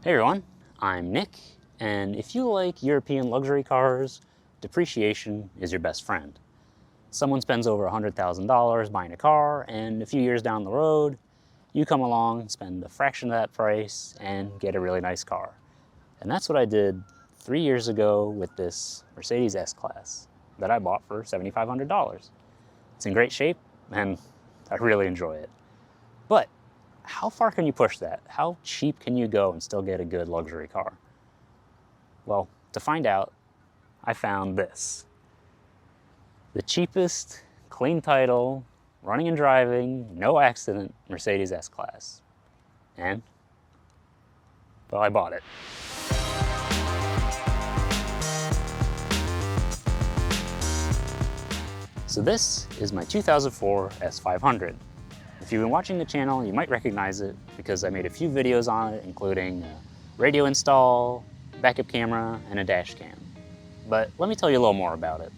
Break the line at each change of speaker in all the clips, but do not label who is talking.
Hey everyone, I'm Nick, and if you like European luxury cars, depreciation is your best friend. Someone spends over $100,000 buying a car, and a few years down the road, you come along, spend a fraction of that price, and get a really nice car. And that's what I did 3 years ago with this Mercedes S-Class that I bought for $7,500. It's in great shape, and I really enjoy it. But how far can you push that? How cheap can you go and still get a good luxury car? Well, to find out, I found this. The cheapest, clean title, running and driving, no accident Mercedes S-Class. And, well, I bought it. So this is my 2004 S500. If you've been watching the channel, you might recognize it because I made a few videos on it, including a radio install, backup camera, and a dash cam. But let me tell you a little more about it.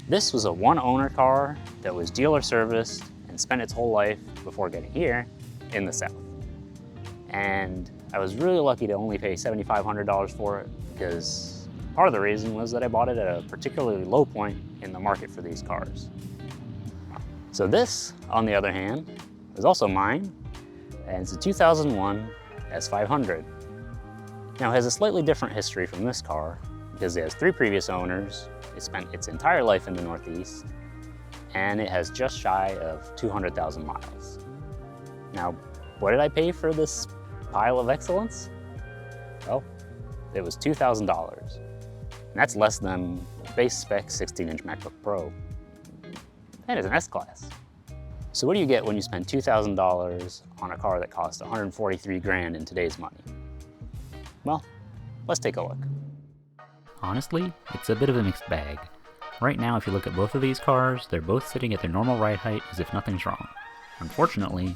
This was a one-owner car that was dealer serviced and spent its whole life before getting here in the South. And I was really lucky to only pay $7,500 for it because part of the reason was that I bought it at a particularly low point in the market for these cars. So this, on the other hand, is also mine, and it's a 2001 S500. Now it has a slightly different history from this car because it has 3 previous owners, it spent its entire life in the Northeast, and it has just shy of 200,000 miles. Now, what did I pay for this pile of excellence? Well, it was $2,000. And that's less than base spec 16-inch MacBook Pro. And it's an S-Class. So what do you get when you spend $2,000 on a car that costs 143 grand in today's money? Well, let's take a look.
Honestly, it's a bit of a mixed bag. Right now, if you look at both of these cars, they're both sitting at their normal ride height as if nothing's wrong. Unfortunately,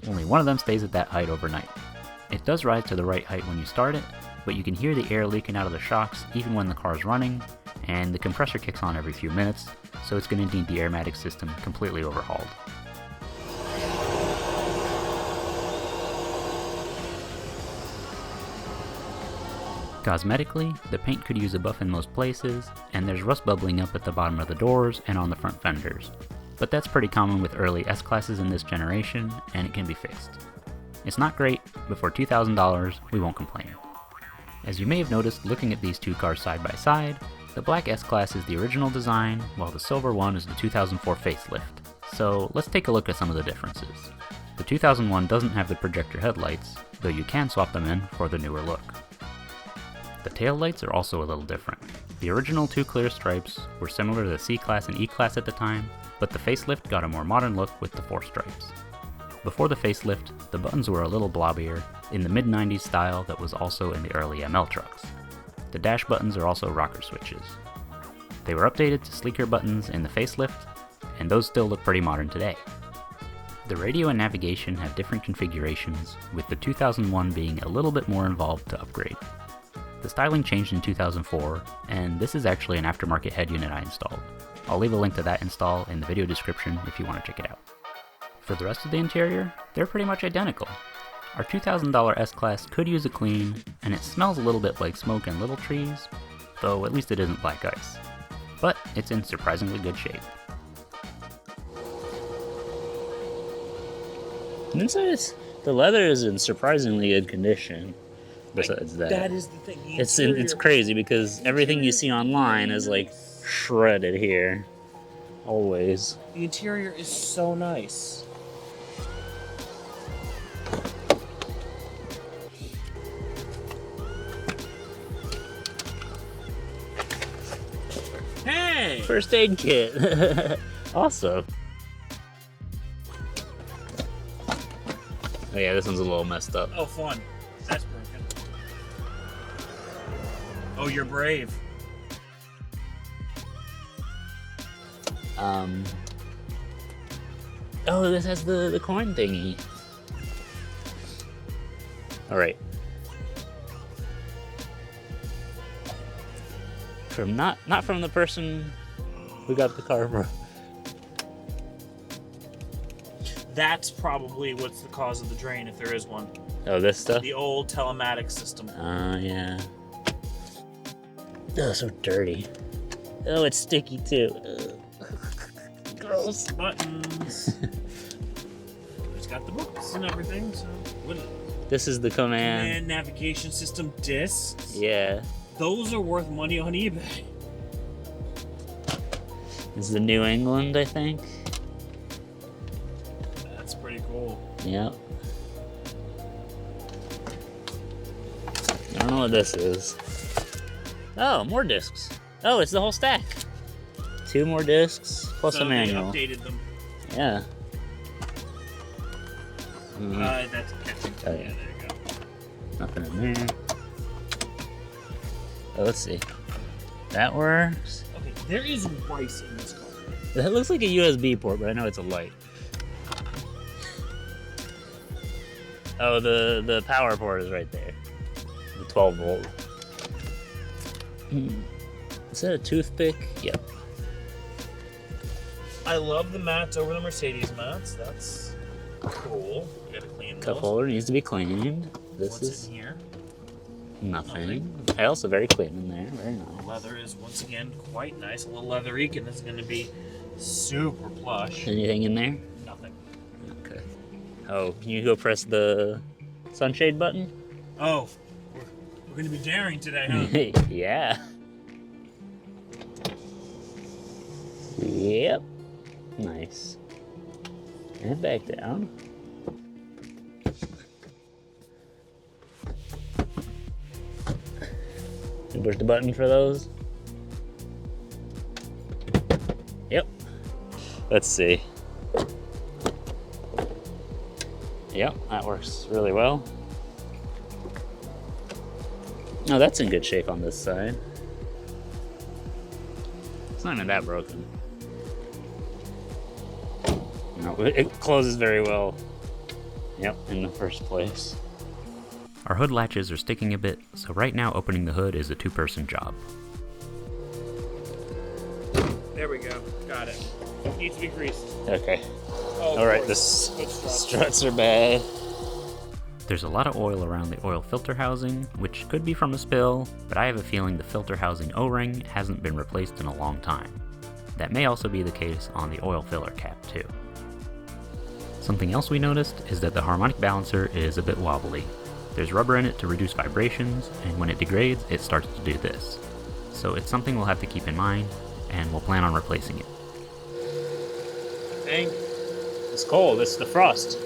only one of them stays at that height overnight. It does rise to the right height when you start it, but you can hear the air leaking out of the shocks even when the car's running, and the compressor kicks on every few minutes, so it's going to need the aromatic system completely overhauled. Cosmetically, the paint could use a buff in most places, and there's rust bubbling up at the bottom of the doors and on the front fenders. But that's pretty common with early S-Classes in this generation, and it can be fixed. It's not great, but for $2,000, we won't complain. As you may have noticed looking at these two cars side by side, the black S-Class is the original design, while the silver one is the 2004 facelift. So let's take a look at some of the differences. The 2001 doesn't have the projector headlights, though you can swap them in for the newer look. The taillights are also a little different. The original 2 clear stripes were similar to the C-Class and E-Class at the time, but the facelift got a more modern look with the 4 stripes. Before the facelift, the buttons were a little blobbier, in the mid-90s style that was also in the early ML trucks. The dash buttons are also rocker switches. They were updated to sleeker buttons in the facelift, and those still look pretty modern today. The radio and navigation have different configurations, with the 2001 being a little bit more involved to upgrade. The styling changed in 2004, and this is actually an aftermarket head unit I installed. I'll leave a link to that install in the video description if you want to check it out. For the rest of the interior, they're pretty much identical. Our $2,000 S-Class could use a clean, and it smells a little bit like smoke and little trees, though at least it isn't black ice. But it's in surprisingly good shape.
The leather is in surprisingly good condition. Besides that,
that is the thing.
It's crazy because everything you see online is like shredded here. Always.
The interior is so nice. Hey!
First aid kit. Awesome. Oh yeah, this one's a little messed up.
Oh, fun. That's broken. Oh, you're brave.
Oh, this has the coin thingy. All right. From not from the person who got the car from.
That's probably what's the cause of the drain, if there is one.
Oh, this stuff?
The old telematics system.
Oh, yeah. Oh, so dirty. Oh, it's sticky too. Ugh. Gross.
Buttons. It's got the books and everything, so what is it?
This is the command.
Command navigation system discs.
Yeah.
Those are worth money on eBay.
This is the New England, I think.
That's pretty cool.
Yep. I don't know what this is. Oh, more discs. Oh, it's the whole stack. 2 more discs plus
So
a manual.
They updated them.
Yeah.
That's catching.
Oh, yeah.
There you go.
Nothing in there. Oh, let's see. That works.
Okay, there is rice in this car.
That looks like a USB port, but I know it's a light. Oh, the power port is right there. The 12 volt. Is that a toothpick? Yep.
I love the mats over the Mercedes mats. That's cool. You gotta clean
Cup
those.
holder needs to be cleaned. This
What's
is
in here?
nothing. Also very clean in there. Very
The
nice.
leather is once again quite nice. A little leathery, and this is gonna be super plush.
Anything in there?
Nothing.
Okay. Oh, can you go press the sunshade button?
Oh, we're gonna be daring today, huh?
Yeah. Yep. Nice. And back down. You push the button for those. Yep. Let's see. Yep, that works really well. Oh, that's in good shape on this side. It's not even that broken. No, it closes very well. Yep, in the first place.
Our hood latches are sticking a bit, so right now opening the hood is a 2-person job.
There we go. Got it. Needs to be greased.
Okay.
Oh,
All right,
of
the
course. Good struts.
struts are bad.
There's a lot of oil around the oil filter housing, which could be from a spill, but I have a feeling the filter housing O-ring hasn't been replaced in a long time. That may also be the case on the oil filler cap too. Something else we noticed is that the harmonic balancer is a bit wobbly. There's rubber in it to reduce vibrations, and when it degrades, it starts to do this. So it's something we'll have to keep in mind, and we'll plan on replacing it.
Dang.
It's cold. It's the frost.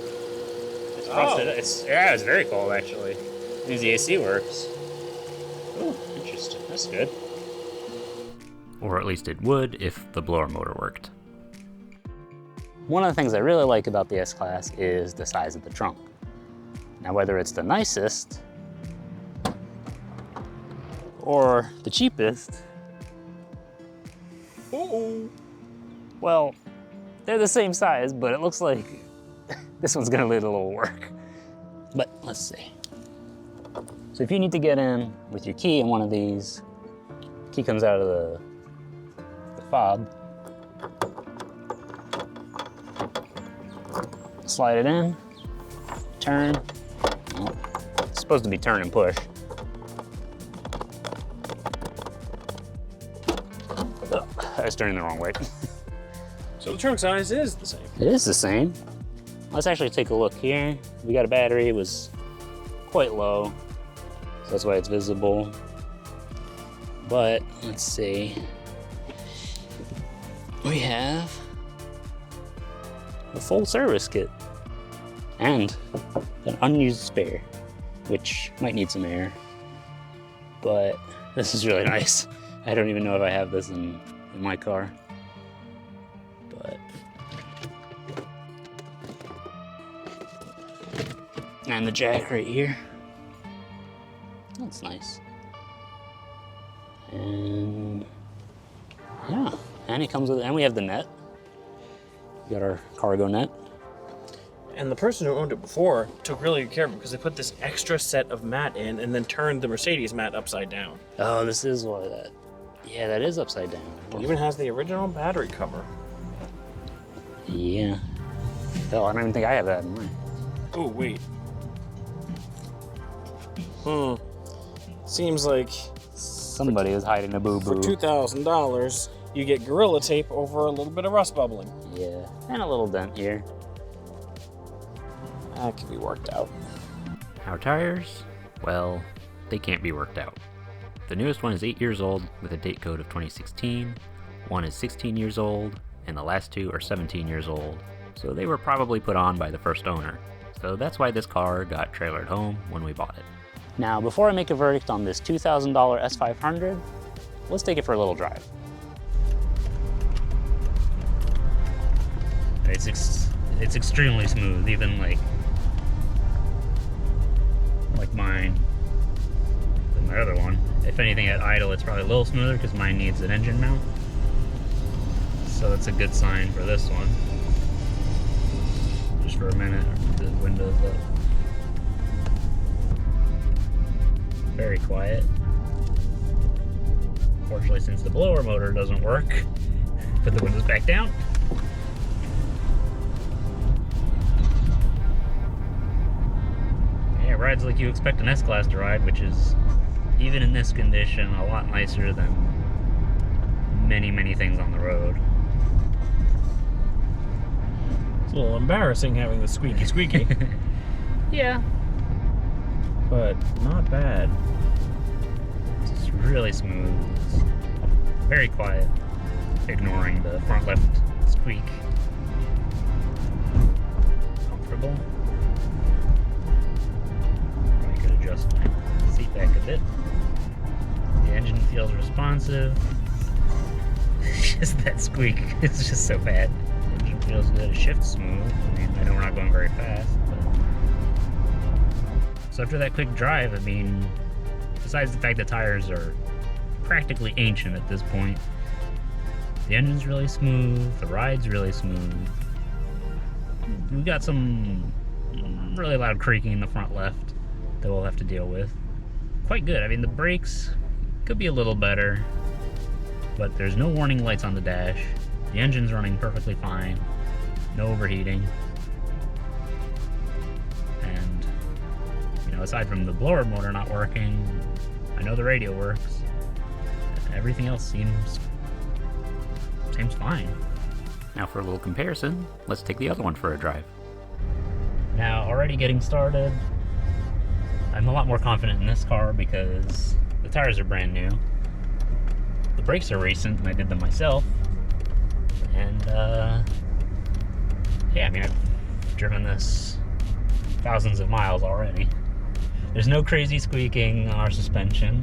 It's frosted.
Oh.
It's very cold actually. It means the AC works. Oh, interesting. That's good.
Or at least it would if the blower motor worked.
One of the things I really like about the S-Class is the size of the trunk. Now, whether it's the nicest or the cheapest, well, they're the same size, but it looks like this one's gonna need a little work. But let's see. So if you need to get in with your key in one of these, key comes out of the fob. Slide it in, turn. Oh, it's supposed to be turn and push. Oh, I was turning the wrong way.
So the trunk size is the same.
It is the same. Let's actually take a look here. We got a battery, it was quite low, so that's why it's visible. But let's see. We have a full service kit and an unused spare, which might need some air, but this is really nice. I don't even know if I have this in my car, but and the jack right here. That's nice. And yeah, and it comes with, and we have the net. We got our cargo net.
And the person who owned it before took really good care of it because they put this extra set of mat in and then turned the Mercedes mat upside down.
Oh, this is why that. Yeah, that is upside down.
It even has the original battery cover.
Yeah. Oh, I don't even think I have that in mine.
Oh, wait. Seems like
Somebody is hiding a boo-boo.
for $2,000, you get Gorilla Tape over a little bit of rust bubbling.
Yeah, and a little dent here.
That can be worked out.
Our tires? Well, they can't be worked out. The newest one is 8 years old with a date code of 2016, one is 16 years old, and the last two are 17 years old, so they were probably put on by the first owner. So that's why this car got trailered home when we bought it.
Now, before I make a verdict on this $2,000 S500, let's take it for a little drive.
It's extremely smooth, even like mine than my other one. If anything, at idle, it's probably a little smoother because mine needs an engine mount. So that's a good sign for this one. Just for a minute, the windows up. Very quiet. Fortunately, since the blower motor doesn't work, put the windows back down. Yeah, it rides like you expect an S-Class to ride, which is, even in this condition, a lot nicer than many, many things on the road.
It's a little embarrassing having the squeaky.
Yeah.
But not bad.
It's really smooth. It's very quiet, ignoring the front left squeak. Comfortable. Probably could adjust my seat back a bit. The engine feels responsive. Just that squeak, it's just so bad. The engine feels good, it shifts smooth. I mean, I know we're not going very fast, but... So after that quick drive, I mean, besides the fact that tires are practically ancient at this point, the engine's really smooth, the ride's really smooth. We've got some really loud creaking in the front left that we'll have to deal with. Quite good. I mean, the brakes could be a little better, but there's no warning lights on the dash. The engine's running perfectly fine, no overheating. And, you know, aside from the blower motor not working, I know the radio works. Everything else seems fine. Now for a little comparison, let's take the other one for a drive. Now, already getting started, I'm a lot more confident in this car because the tires are brand new. The brakes are recent, and I did them myself. And, yeah, I mean, I've driven this thousands of miles already. There's no crazy squeaking on our suspension,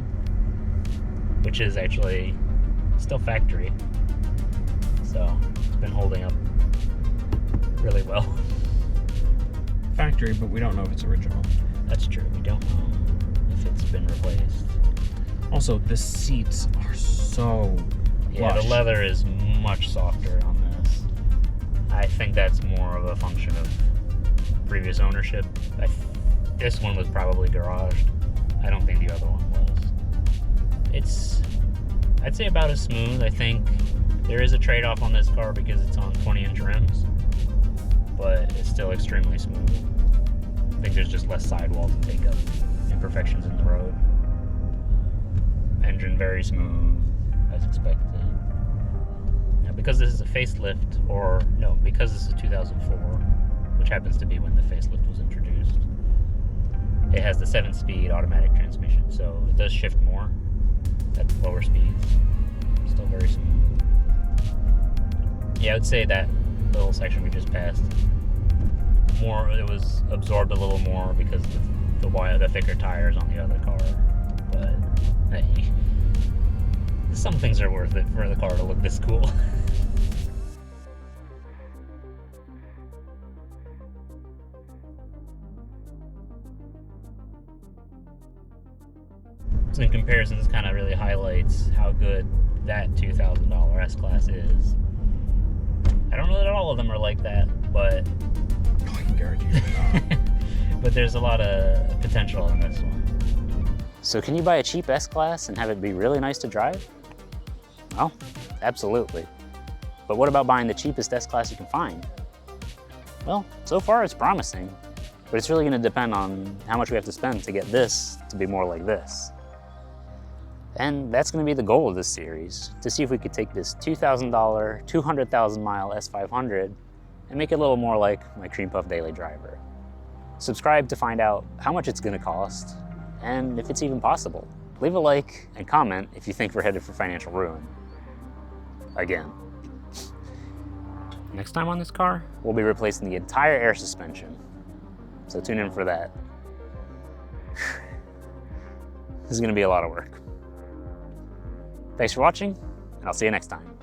which is actually still factory. So, it's been holding up really well.
Factory, but we don't know if it's original.
That's true, we don't know if it's been replaced.
Also, the seats are so
Yeah,
plush.
the leather is much softer on this. I think that's more of a function of previous ownership. This one was probably garaged. I don't think the other one was. It's, I'd say, about as smooth. I think there is a trade-off on this car because it's on 20-inch rims, but it's still extremely smooth. I think there's just less sidewall to take up imperfections in the road. Engine very smooth, as expected. Now, because this is a facelift, or no, because this is 2004, which happens to be when the facelift was introduced, it has the 7-speed automatic transmission, so it does shift more at lower speeds. Still very smooth. Yeah, I would say that little section we just passed, it was absorbed a little more because of the thicker tires on the other car. But hey, some things are worth it for the car to look this cool. So in comparison, this kind of really highlights how good that $2,000 S-Class is. I don't know that all of them are like that, but
I can guarantee you not.
but there's a lot of potential in this one.
So can you buy a cheap S-Class and have it be really nice to drive? Well, absolutely. But what about buying the cheapest S-Class you can find? Well, so far it's promising. But it's really gonna depend on how much we have to spend to get this to be more like this. And that's gonna be the goal of this series, to see if we could take this $2,000, 200,000 mile S500 and make it a little more like my Cream Puff Daily Driver. Subscribe to find out how much it's gonna cost and if it's even possible. Leave a like and comment if you think we're headed for financial ruin. Again.
Next time on this car,
We'll be replacing the entire air suspension, so tune in for that. This is gonna be a lot of work. Thanks for watching, and I'll see you next time.